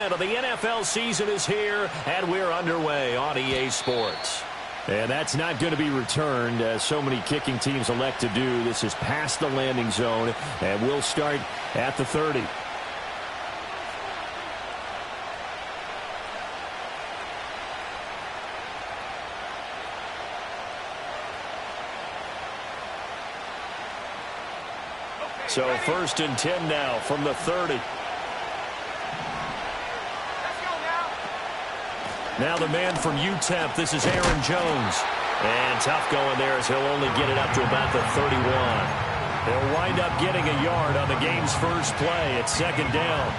The NFL season is here, and we're underway on EA Sports. And that's not going to be returned, as so many kicking teams elect to do. This is past the landing zone, and we'll start at the 30. So 1st and 10 now from the 30. Now the man from UTEP, this is Aaron Jones. And tough going there as he'll only get it up to about the 31. He'll wind up getting a yard on the game's first play at 2nd down.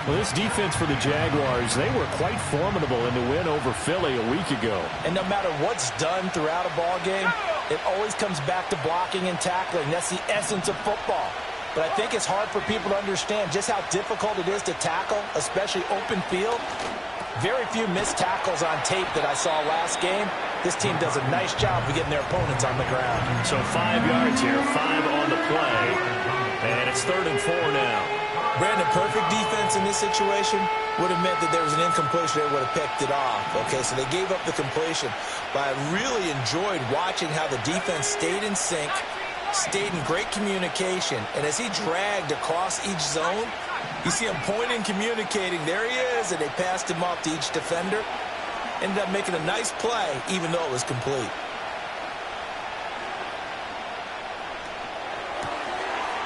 Well, this defense for the Jaguars, they were quite formidable in the win over Philly a week ago. And no matter what's done throughout a ball game, it always comes back to blocking and tackling. That's the essence of football. But I think it's hard for people to understand just how difficult it is to tackle, especially open field. Very few missed tackles on tape that I saw last game. This team does a nice job of getting their opponents on the ground. So 5 yards here, 5 on the play. And it's 3rd and 4 now. Brandon, perfect defense in this situation would have meant that there was an incompletion. They would have picked it off. Okay, so they gave up the completion. But I really enjoyed watching how the defense stayed in sync, stayed in great communication. And as he dragged across each zone, you see him pointing, communicating. There he is, and they passed him off to each defender. Ended up making a nice play, even though it was complete.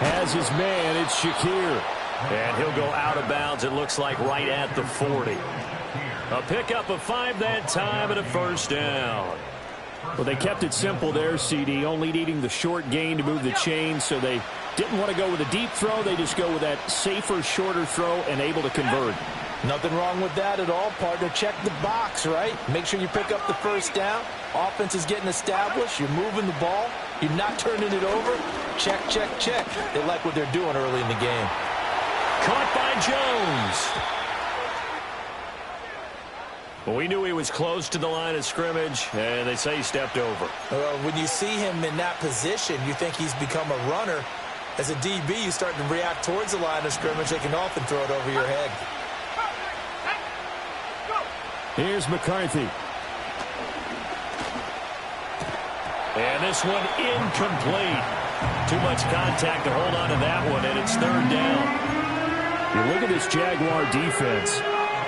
Has his man, it's Shakir. And he'll go out of bounds, it looks like, right at the 40. A pickup of 5 that time and a 1st down. Well, they kept it simple there, CD, only needing the short gain to move the chains, so they didn't want to go with a deep throw. They just go with that safer, shorter throw and able to convert. Nothing wrong with that at all, partner. Check the box, right? Make sure you pick up the 1st down. Offense is getting established. You're moving the ball. You're not turning it over. Check, check, check. They like what they're doing early in the game. Caught by Jones. Well, we knew he was close to the line of scrimmage, and they say he stepped over. When you see him in that position, you think he's become a runner. As a DB, you start to react towards the line of scrimmage. They can often throw it over your head. Here's McCarthy. And this one incomplete. Too much contact to hold on to that one, and it's 3rd down. You look at this Jaguar defense.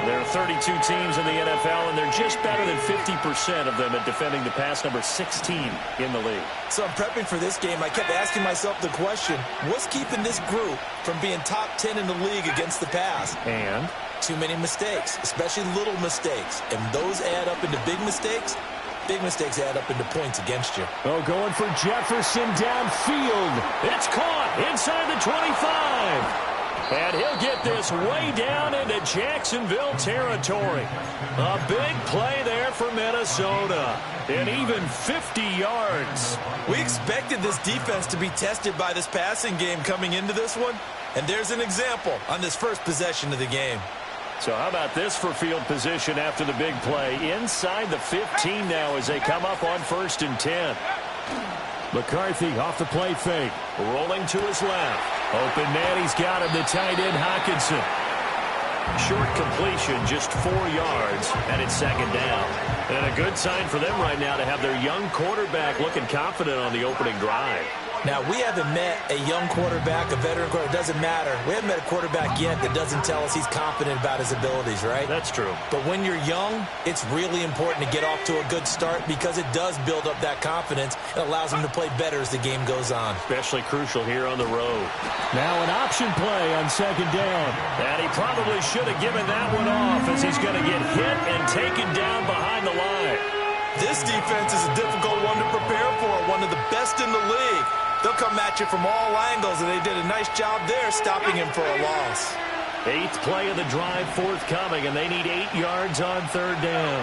There are 32 teams in the NFL, and they're just better than 50% of them at defending the pass, number 16 in the league. So I'm prepping for this game. I kept asking myself the question, what's keeping this group from being top 10 in the league against the pass? And? Too many mistakes, especially little mistakes. And those add up into big mistakes. Big mistakes add up into points against you. Oh, going for Jefferson downfield. It's caught inside the 25. And he'll get this way down into Jacksonville territory. A big play there for Minnesota. And even 50 yards. We expected this defense to be tested by this passing game coming into this one. And there's an example on this first possession of the game. So how about this for field position after the big play? Inside the 15 now as they come up on 1st and 10. McCarthy off the play fake. Rolling to his left. Open man, he's got him, the tight end, Hockenson. Short completion, just 4 yards, and it's 2nd down. And a good sign for them right now to have their young quarterback looking confident on the opening drive. Now, we haven't met a young quarterback, a veteran quarterback. It doesn't matter. We haven't met a quarterback yet that doesn't tell us he's confident about his abilities, right? That's true. But when you're young, it's really important to get off to a good start because it does build up that confidence. It allows him to play better as the game goes on. Especially crucial here on the road. Now an option play on 2nd down. And he probably should have given that one off as he's going to get hit and taken down behind the line. This defense is a difficult one to prepare for, one of the best in the league. They'll come at you from all angles, and they did a nice job there stopping him for a loss. 8th play of the drive forthcoming, and they need 8 yards on 3rd down.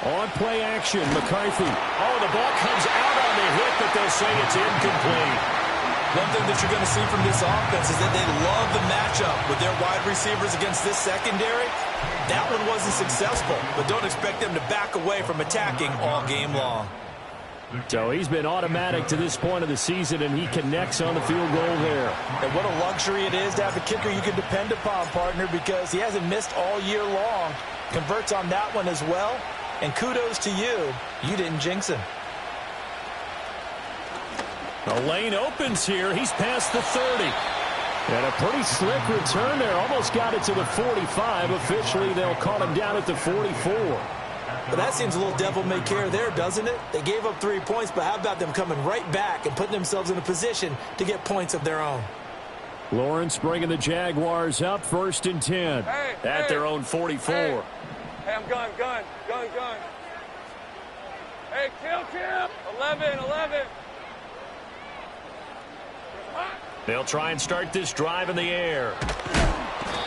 On play action, McCarthy. Oh, the ball comes out on the hit, but they'll say it's incomplete. One thing that you're going to see from this offense is that they love the matchup with their wide receivers against this secondary. That one wasn't successful, but don't expect them to back away from attacking all game long. So he's been automatic to this point of the season, and he connects on the field goal there. And what a luxury it is to have a kicker you can depend upon, partner, because he hasn't missed all year long. Converts on that one as well. And kudos to you. You didn't jinx him. The lane opens here. He's past the 30. And a pretty slick return there. Almost got it to the 45. Officially, they'll call him down at the 44. But that seems a little devil-may-care there, doesn't it? They gave up 3 points, but how about them coming right back and putting themselves in a position to get points of their own? Lawrence bringing the Jaguars up 1st and 10 at their own 44. Hey, I'm gun. Hey, kill. 11. They'll try and start this drive in the air.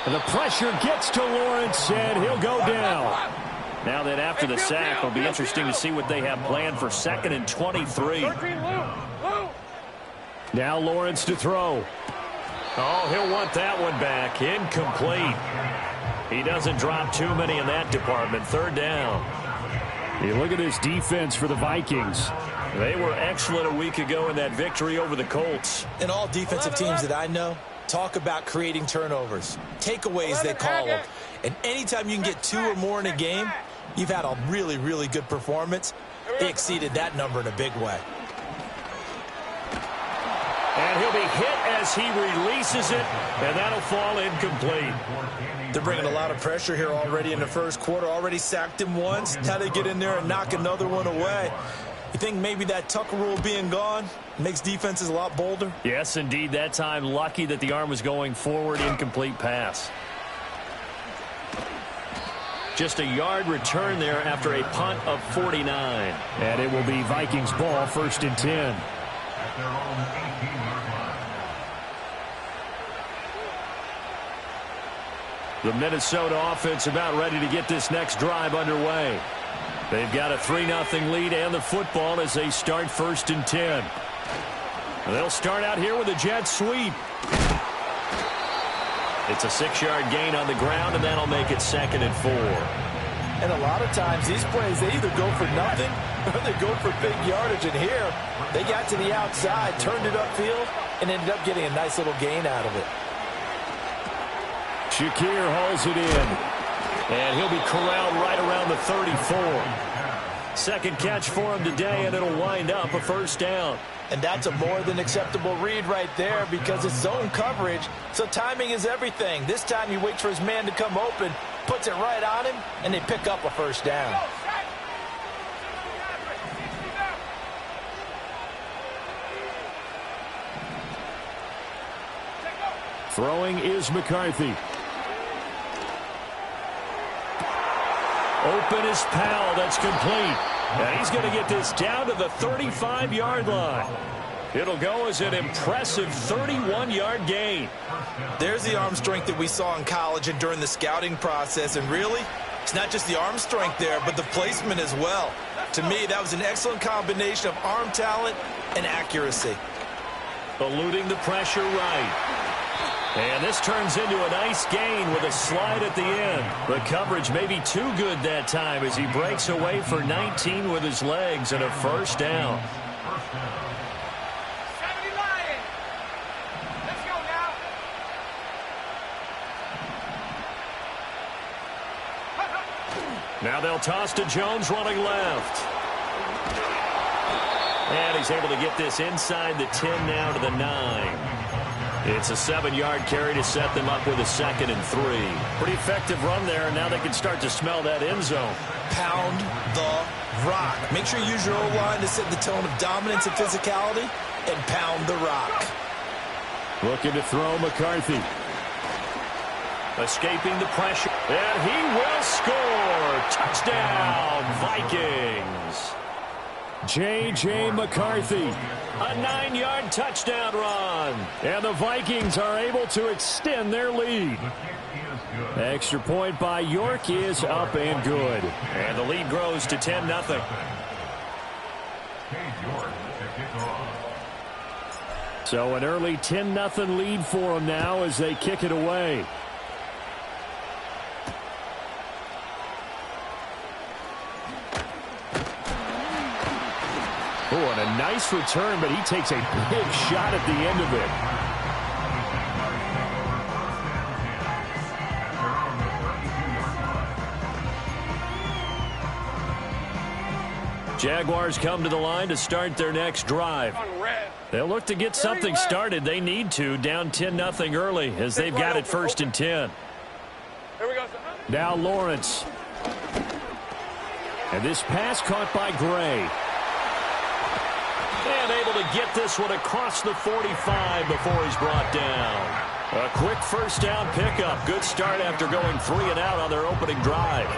And the pressure gets to Lawrence, and he'll go down. Now that after the sack, it'll be interesting to see what they have planned for 2nd and 23. Now Lawrence to throw. Oh, he'll want that one back. Incomplete. He doesn't drop too many in that department. 3rd down. You look at this defense for the Vikings. They were excellent a week ago in that victory over the Colts. And all defensive teams that I know talk about creating turnovers. Takeaways, they call them. And anytime you can get 2 or more in a game, you've had a really, really good performance. They exceeded that number in a big way. And he'll be hit as he releases it, and that'll fall incomplete. They're bringing a lot of pressure here already in the first quarter. Already sacked him once. Now they get in there and knock another one away. You think maybe that Tucker rule being gone makes defenses a lot bolder? Yes, indeed. That time, lucky that the arm was going forward. Incomplete pass. Just a yard return there after a punt of 49. And it will be Vikings ball, 1st and 10. The Minnesota offense about ready to get this next drive underway. They've got a 3-0 lead and the football as they start 1st and 10. They'll start out here with a jet sweep. It's a 6-yard gain on the ground, and that'll make it 2nd and 4. And a lot of times these plays, they either go for nothing or they go for big yardage. And here, they got to the outside, turned it upfield, and ended up getting a nice little gain out of it. Shakir hauls it in. And he'll be corralled right around the 34. 2nd catch for him today, and it'll wind up a 1st down. And that's a more than acceptable read right there because it's zone coverage, so timing is everything. This time he waits for his man to come open, puts it right on him, and they pick up a 1st down. Throwing is McCarthy. Open is Powell. That's complete. And he's going to get this down to the 35-yard line. It'll go as an impressive 31-yard gain. There's the arm strength that we saw in college and during the scouting process. And really, it's not just the arm strength there, but the placement as well. To me, that was an excellent combination of arm talent and accuracy. Eluding the pressure right. And this turns into a nice gain with a slide at the end. The coverage may be too good that time as he breaks away for 19 with his legs and a 1st down. Let's go now. Now they'll toss to Jones running left. And he's able to get this inside the 10 now to the 9. It's a 7-yard carry to set them up with a 2nd and 3. Pretty effective run there, and now they can start to smell that end zone. Pound the rock. Make sure you use your O-line to set the tone of dominance and physicality, and pound the rock. Looking to throw McCarthy. Escaping the pressure, and he will score. Touchdown, Vikings. J.J. McCarthy, a 9-yard touchdown run. And the Vikings are able to extend their lead. Extra point by York is up and good. And the lead grows to 10-0. So an early 10-0 lead for them now as they kick it away. Oh, and a nice return, but he takes a big shot at the end of it. Jaguars come to the line to start their next drive. They'll look to get something started. They need to, down 10-0 early as they've got it 1st and 10. Here we go. Now Lawrence. And this pass caught by Gray. And able to get this one across the 45 before he's brought down. A quick first down pickup. Good start after going 3 and out on their opening drive.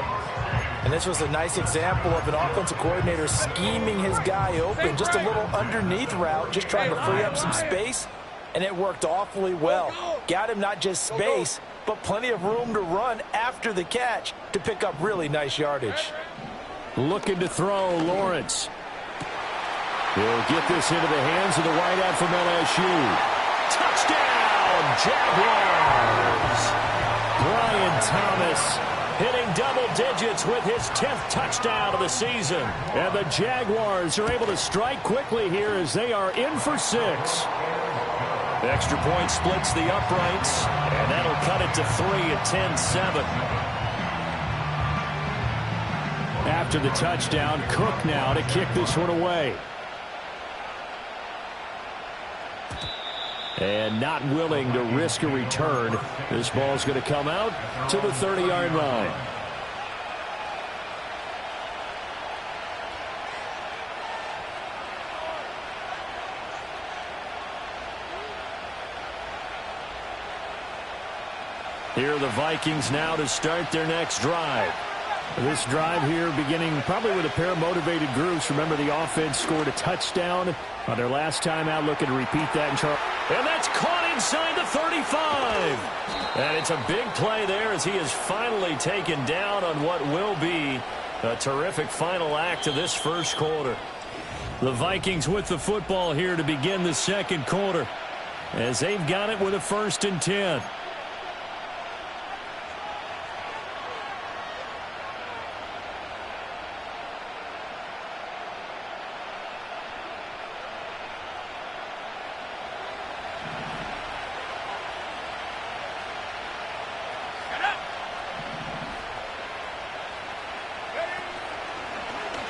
And this was a nice example of an offensive coordinator scheming his guy open. Just a little underneath route, just trying to free up some space. And it worked awfully well. Got him not just space, but plenty of room to run after the catch to pick up really nice yardage. Looking to throw, Lawrence. He'll get this into the hands of the wideout from LSU. Touchdown, Jaguars! Brian Thomas hitting double digits with his 10th touchdown of the season. And the Jaguars are able to strike quickly here as they are in for 6. The extra point splits the uprights, and that'll cut it to 3 at 10-7. After the touchdown, Cook now to kick this one away. And not willing to risk a return. This ball's going to come out to the 30-yard line. Here are the Vikings now to start their next drive. This drive here beginning probably with a pair of motivated groups. Remember, the offense scored a touchdown on their last time out, looking to repeat that in Charles. And that's caught inside the 35. And it's a big play there as he is finally taken down on what will be a terrific final act of this first quarter. The Vikings with the football here to begin the second quarter as they've got it with a 1st and 10.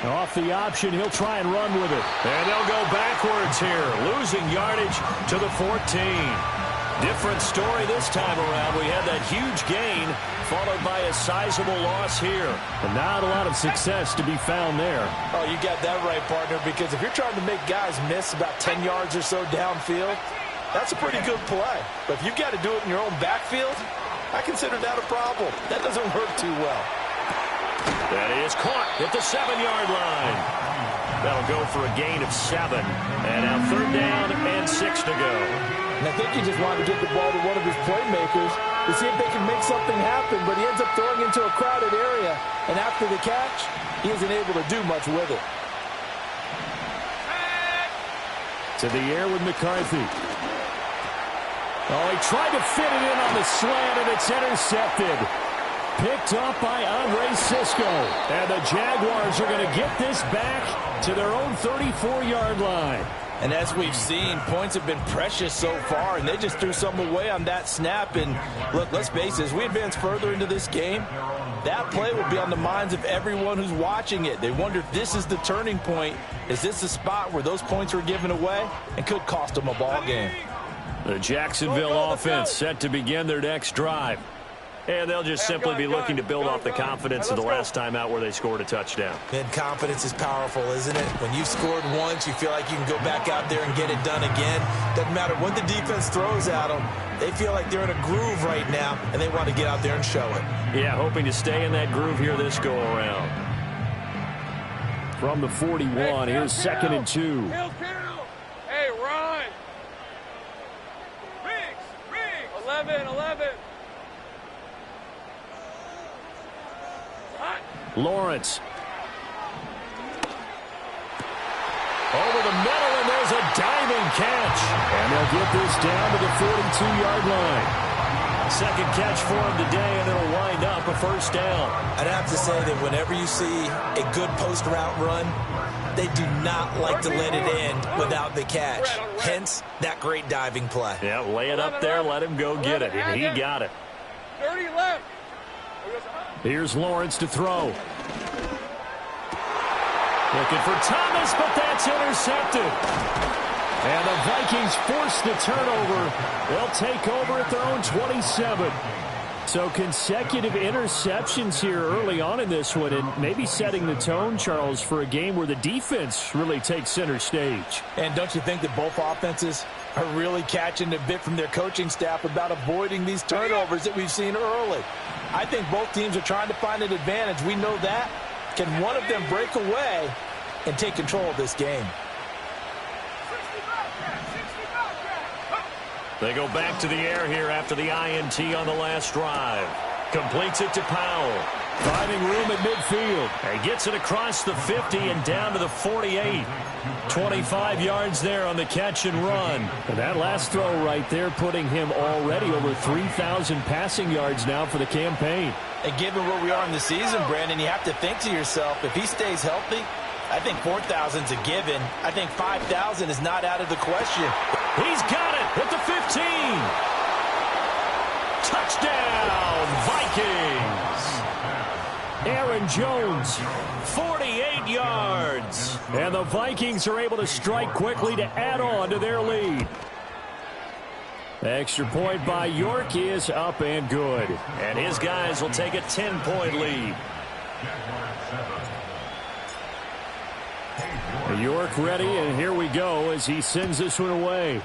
Off the option, he'll try and run with it. And they'll go backwards here, losing yardage to the 14. Different story this time around. We had that huge gain, followed by a sizable loss here. But not a lot of success to be found there. Oh, you got that right, partner, because if you're trying to make guys miss about 10 yards or so downfield, that's a pretty good play. But if you've got to do it in your own backfield, I consider that a problem. That doesn't work too well. That is caught at the 7-yard line. That'll go for a gain of 7. And now 3rd down and 6 to go. And I think he just wanted to get the ball to one of his playmakers to see if they can make something happen, but he ends up throwing into a crowded area. And after the catch, he isn't able to do much with it. To the air with McCarthy. Oh, he tried to fit it in on the slant, and it's intercepted. Picked up by Andre Cisco. And the Jaguars are going to get this back to their own 34-yard line. And as we've seen, points have been precious so far, and they just threw some away on that snap. And look, let's face it, as we advance further into this game, that play will be on the minds of everyone who's watching it. They wonder if this is the turning point. Is this the spot where those points were given away and could cost them a ball game? The Jacksonville offense set to begin their next drive. And they'll just simply be looking to build off the confidence of the last time out where they scored a touchdown. And confidence is powerful, isn't it? When you've scored once, you feel like you can go back out there and get it done again. Doesn't matter what the defense throws at them. They feel like they're in a groove right now, and they want to get out there and show it. Yeah, hoping to stay in that groove here this go-around. From the 41, here's 2nd and 2. Hey, run. Riggs. 11. Lawrence. Over the middle, and there's a diving catch. And they'll get this down to the 42-yard line. Second catch for him today, and it'll wind up a 1st down. I'd have to say that whenever you see a good post route run, They do not like to let it end without the catch. Hence, that great diving play. Yeah, lay it up there, let him go get it, and he got it. 30 left. Here's Lawrence to throw. Looking for Thomas, but that's intercepted. And the Vikings force the turnover. They'll take over at their own 27. So consecutive interceptions here early on in this one, and maybe setting the tone, Charles, for a game where the defense really takes center stage. And don't you think that both offenses are really catching a bit from their coaching staff about avoiding these turnovers that we've seen early? I think both teams are trying to find an advantage. We know that. Can one of them break away and take control of this game? They go back to the air here after the INT on the last drive. Completes it to Powell. Finding room at midfield. He gets it across the 50 and down to the 48. 25 yards there on the catch and run. And that last throw right there putting him already over 3,000 passing yards now for the campaign. And given where we are in the season, Brandon, you have to think to yourself, if he stays healthy, I think 4,000's a given. I think 5,000 is not out of the question. He's got it at the 15. Touchdown, Vikings. Aaron Jones, 48 yards. And the Vikings are able to strike quickly to add on to their lead. Extra point by York is up and good. And his guys will take a 10-point lead. York ready, and here we go as he sends this one away.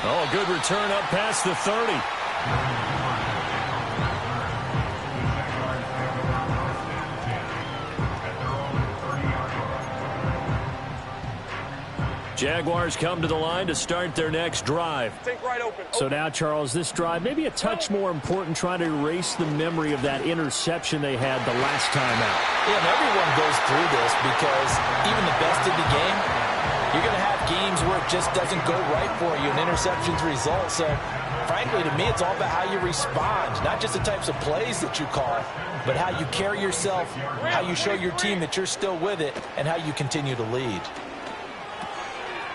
Oh, good return up past the 30. Jaguars come to the line to start their next drive. Think right open. So now, Charles, this drive maybe a touch more important, trying to erase the memory of that interception they had the last time out. Yeah, and everyone goes through this because even the best in the game, you're going to have games where it just doesn't go right for you, and interceptions result. So, frankly, to me, it's all about how you respond, not just the types of plays that you call, but how you carry yourself, how you show your team that you're still with it, and how you continue to lead.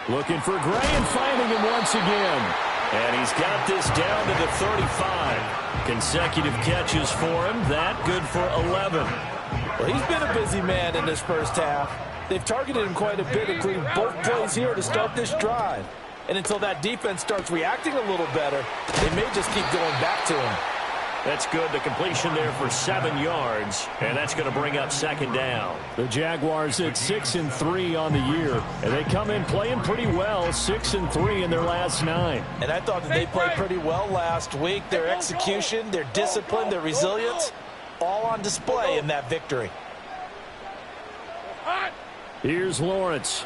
Looking for Gray and finding him once again. And he's got this down to the 35. Consecutive catches for him. That good for 11. Well, he's been a busy man in this first half. They've targeted him quite a bit, including both plays here to start this drive. And until that defense starts reacting a little better, they may just keep going back to him. That's good. The completion there for 7 yards. And that's going to bring up second down. The Jaguars at 6-3 on the year. And they come in playing pretty well, 6-3 in their last 9. And I thought that they played pretty well last week. Their execution, their discipline, their resilience, all on display in that victory. Here's Lawrence.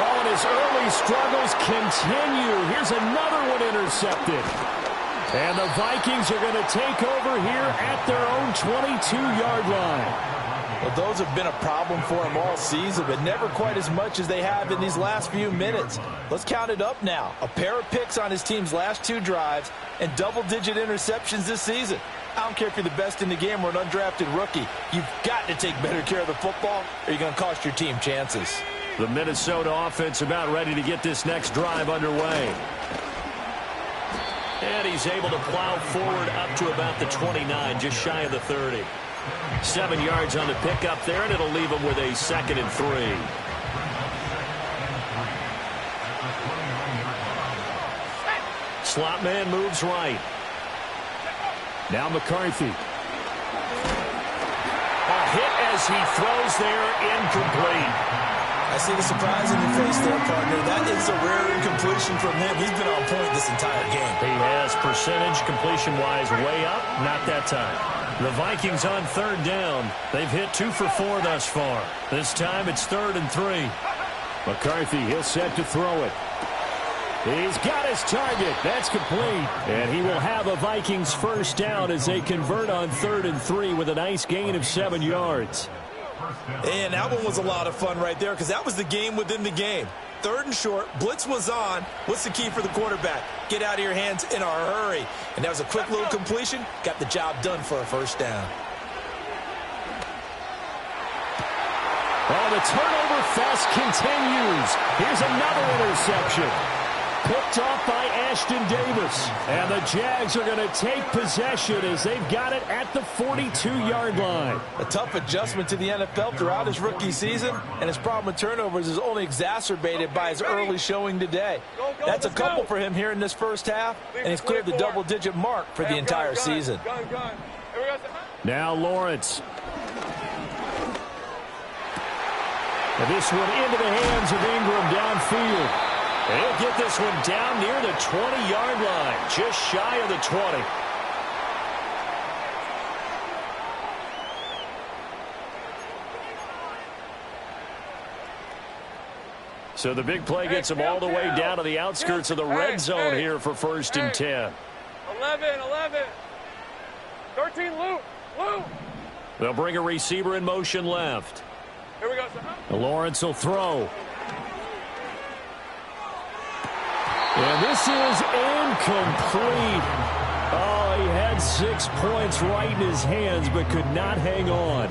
Oh, and his early struggles continue. Here's another one intercepted. And the Vikings are going to take over here at their own 22-yard line. Well, those have been a problem for him all season, but never quite as much as they have in these last few minutes. Let's count it up now. A pair of picks on his team's last 2 drives and double-digit interceptions this season. I don't care if you're the best in the game or an undrafted rookie. You've got to take better care of the football or you're going to cost your team chances. The Minnesota offense about ready to get this next drive underway. And he's able to plow forward up to about the 29, just shy of the 30. 7 yards on the pickup there, and it'll leave him with a 2nd and 3. Slot man moves right. Now McCarthy. A hit as he throws there, incomplete. I see the surprise in your face there, partner. That is a rare incompletion from him. He's been on point this entire game. He has percentage completion-wise way up. Not that time. The Vikings on 3rd down. They've hit 2 for 4 thus far. This time it's 3rd and 3. McCarthy, he'll set to throw it. He's got his target. That's complete. And he will have a Vikings first down as they convert on 3rd and 3 with a nice gain of 7 yards. And that one was a lot of fun right there because that was the game within the game. 3rd and short. Blitz was on. What's the key for the quarterback? Get out of your hands in a hurry. And that was a quick little completion. Got the job done for a first down. Oh, the turnover fest continues. Here's another interception. Picked off by Ashton Davis. And the Jags are going to take possession as they've got it at the 42-yard line. A tough adjustment to the NFL throughout his rookie season, and his problem with turnovers is only exacerbated by his early showing today. That's a couple for him here in this first half, and he's cleared the double-digit mark for the entire season. Now Lawrence. And this one into the hands of Ingram downfield. He'll get this one down near the 20-yard line, just shy of the 20. So the big play gets him all the way down to the outskirts of the red zone here for 1st and 10. 11. 13, Lou. They'll bring a receiver in motion left. Here we go. Lawrence will throw. And this is incomplete. Oh, he had 6 points right in his hands, but could not hang on.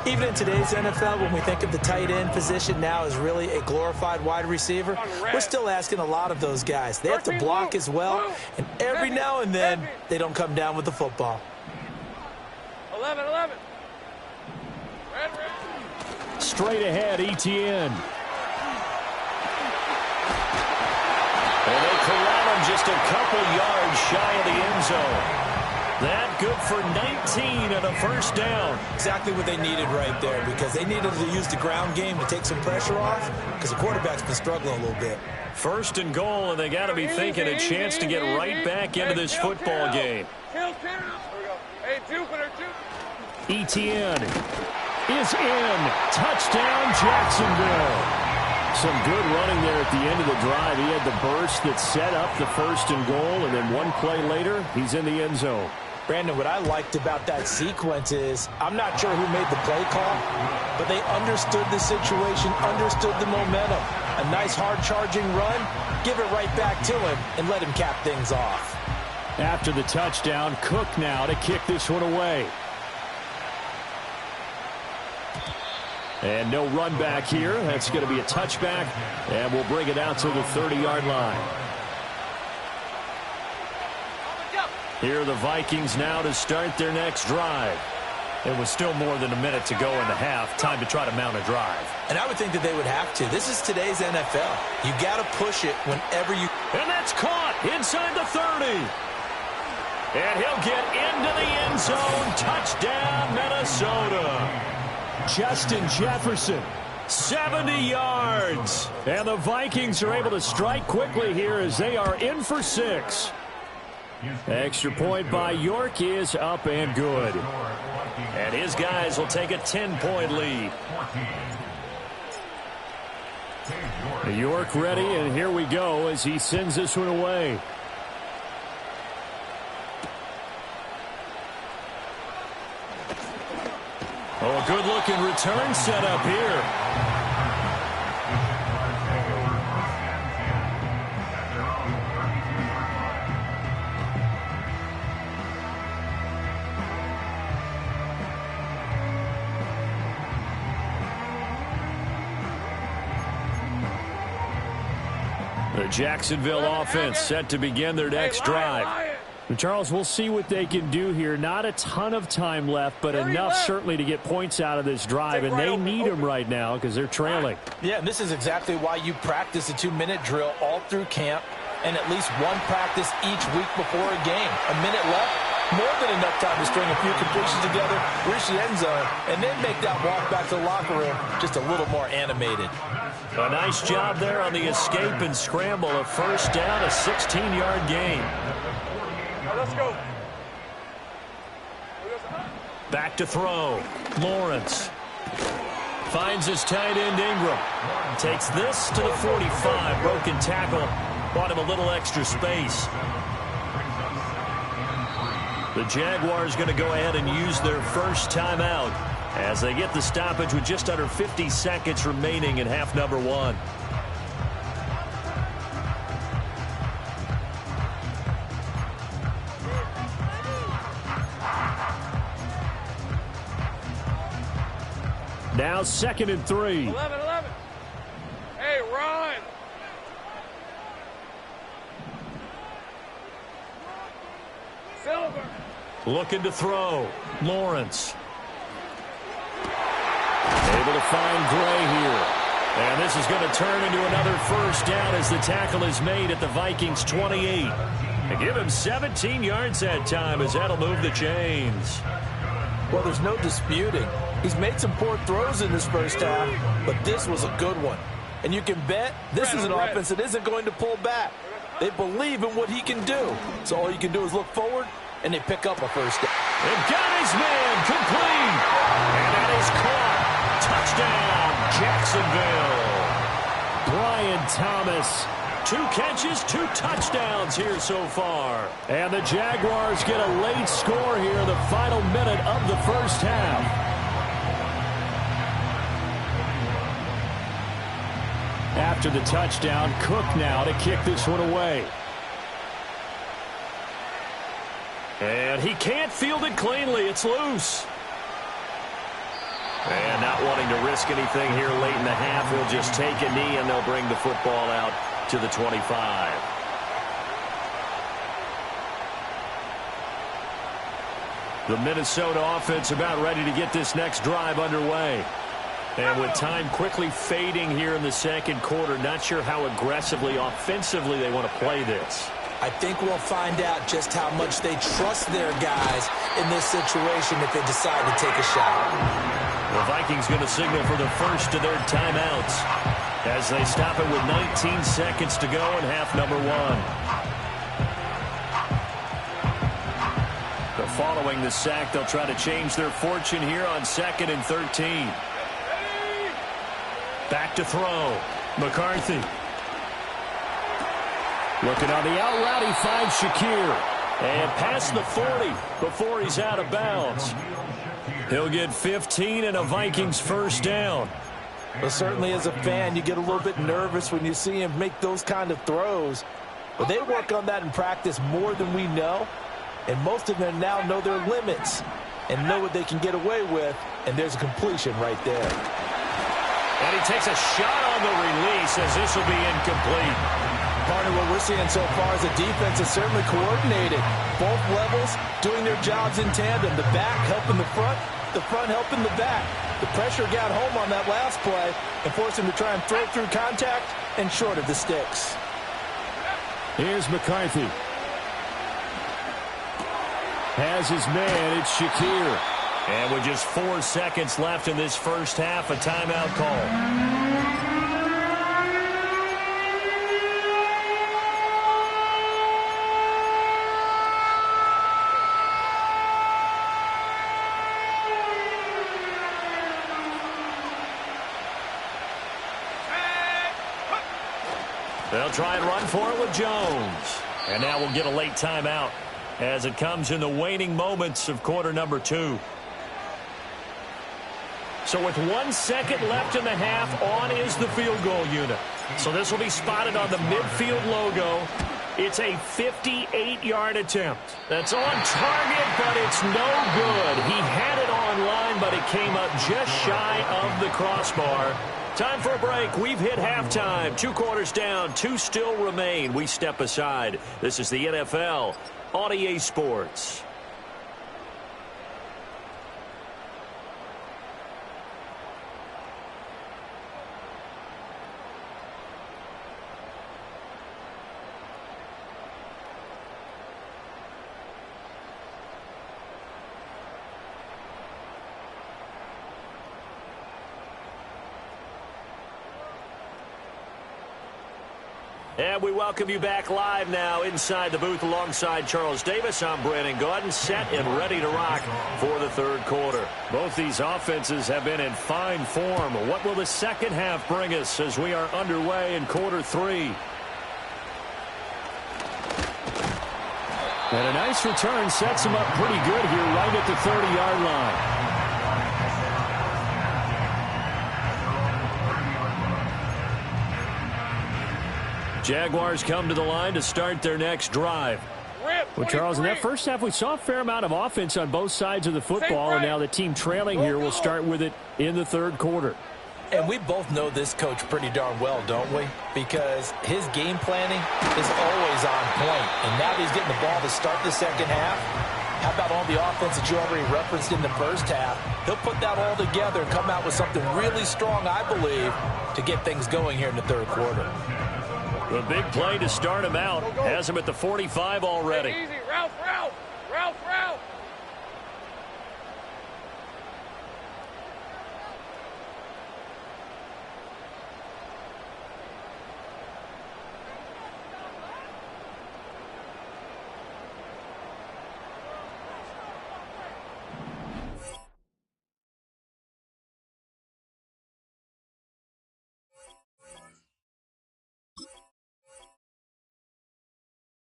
Even in today's NFL, when we think of the tight end position now as really a glorified wide receiver, we're still asking a lot of those guys. They have to block as well, and every now and then, they don't come down with the football. 11. Red. Straight ahead, Etienne. And they corral him just a couple yards shy of the end zone. That good for 19 and a first down. Exactly what they needed right there, because they needed to use the ground game to take some pressure off, because the quarterback's been struggling a little bit. 1st and goal, and they got to be thinking a chance to get right back into this football game. Here we go. Hey, Jupiter. Etienne is in. Touchdown, Jacksonville. Some good running there at the end of the drive. He had the burst that set up the 1st and goal, and then one play later, he's in the end zone. Brandon, what I liked about that sequence is, I'm not sure who made the play call, but they understood the situation, understood the momentum. A nice hard-charging run, give it right back to him, and let him cap things off. After the touchdown, Cook now to kick this one away. And no run back here. That's going to be a touchback, and we'll bring it out to the 30-yard line. Here are the Vikings now to start their next drive. It was still more than a minute to go in the half. Time to try to mount a drive. And I would think that they would have to. This is today's NFL. You got to push it whenever you... And that's caught inside the 30. And he'll get into the end zone. Touchdown, Minnesota. Justin Jefferson, 70 yards. And the Vikings are able to strike quickly here as they are in for 6. Extra point by York is up and good. And his guys will take a 10-point lead. York ready, and here we go as he sends this one away. Oh, a good-looking return set up here. The Jacksonville offense set to begin their next drive. Charles, we'll see what they can do here. Not a ton of time left, but enough certainly to get points out of this drive, and they need them right now because they're trailing. Yeah, and this is exactly why you practice a 2-minute drill all through camp and at least one practice each week before a game. A minute left, more than enough time to string a few completions together, reach the end zone, and then make that walk back to the locker room just a little more animated. A nice job there on the escape and scramble. A first down, a 16-yard gain. Let's go. Back to throw. Lawrence finds his tight end Ingram. Takes this to the 45. Broken tackle. Bought him a little extra space. The Jaguars going to go ahead and use their first timeout as they get the stoppage with just under 50 seconds remaining in half number 1. Now 2nd and 3. 11, 11. Hey, run. Silver. Looking to throw. Lawrence. Able to find Gray here. And this is going to turn into another first down as the tackle is made at the Vikings 28. And give him 17 yards that time as that'll move the chains. Well, there's no disputing. He's made some poor throws in this first half, but this was a good one. And you can bet this is an offense that isn't going to pull back. They believe in what he can do. So all you can do is look forward, and they pick up a first down. They've got his man complete. And that is caught. Touchdown, Jacksonville. Brian Thomas. 2 catches, 2 touchdowns here so far. And the Jaguars get a late score here in the final minute of the first half. After the touchdown, Cook now to kick this one away. And he can't field it cleanly. It's loose. And not wanting to risk anything here late in the half, he'll just take a knee and they'll bring the football out to the 25. The Minnesota offense about ready to get this next drive underway. And with time quickly fading here in the second quarter, not sure how aggressively, offensively they want to play this. I think we'll find out just how much they trust their guys in this situation if they decide to take a shot. The Vikings going to signal for the first of their timeouts as they stop it with 19 seconds to go in half number 1. But following the sack, they'll try to change their fortune here on 2nd and 13. Back to throw. McCarthy. Looking on the out route, he finds Shakir. And past the 40 before he's out of bounds. He'll get 15 and a Vikings first down. But certainly as a fan, you get a little bit nervous when you see him make those kind of throws. But they work on that in practice more than we know. And most of them now know their limits and know what they can get away with. And there's a completion right there. And he takes a shot on the release as this will be incomplete. Partner, what we're seeing so far is the defense is certainly coordinated. Both levels doing their jobs in tandem. The back helping the front helping the back. The pressure got home on that last play and forced him to try and throw through contact and short of the sticks. Here's McCarthy. Has his man, it's Shakir. And with just 4 seconds left in this first half, a timeout call. They'll try and run for it with Jones. And now we'll get a late timeout as it comes in the waning moments of quarter number 2. So with 1 second left in the half, on is the field goal unit. So this will be spotted on the midfield logo. It's a 58-yard attempt. That's on target, but it's no good. He had it on line, but it came up just shy of the crossbar. Time for a break. We've hit halftime. 2 quarters down. 2 still remain. We step aside. This is the NFL on EA Sports. And we welcome you back live now inside the booth alongside Charles Davis. I'm Brandon Gaudin, set and ready to rock for the third quarter. Both these offenses have been in fine form. What will the second half bring us as we are underway in quarter 3? And a nice return sets him up pretty good here right at the 30-yard line. Jaguars come to the line to start their next drive. Rip. Well, Charles, in that first half, we saw a fair amount of offense on both sides of the football, and now the team trailing here will start with it in the third quarter. And we both know this coach pretty darn well, don't we? Because his game planning is always on point. And now that he's getting the ball to start the second half, how about all the offense that you already referenced in the first half? He'll put that all together and come out with something really strong, I believe, to get things going here in the third quarter. The big play to start him out has him at the 45 already. Easy, Ralph, Ralph, Ralph, Ralph.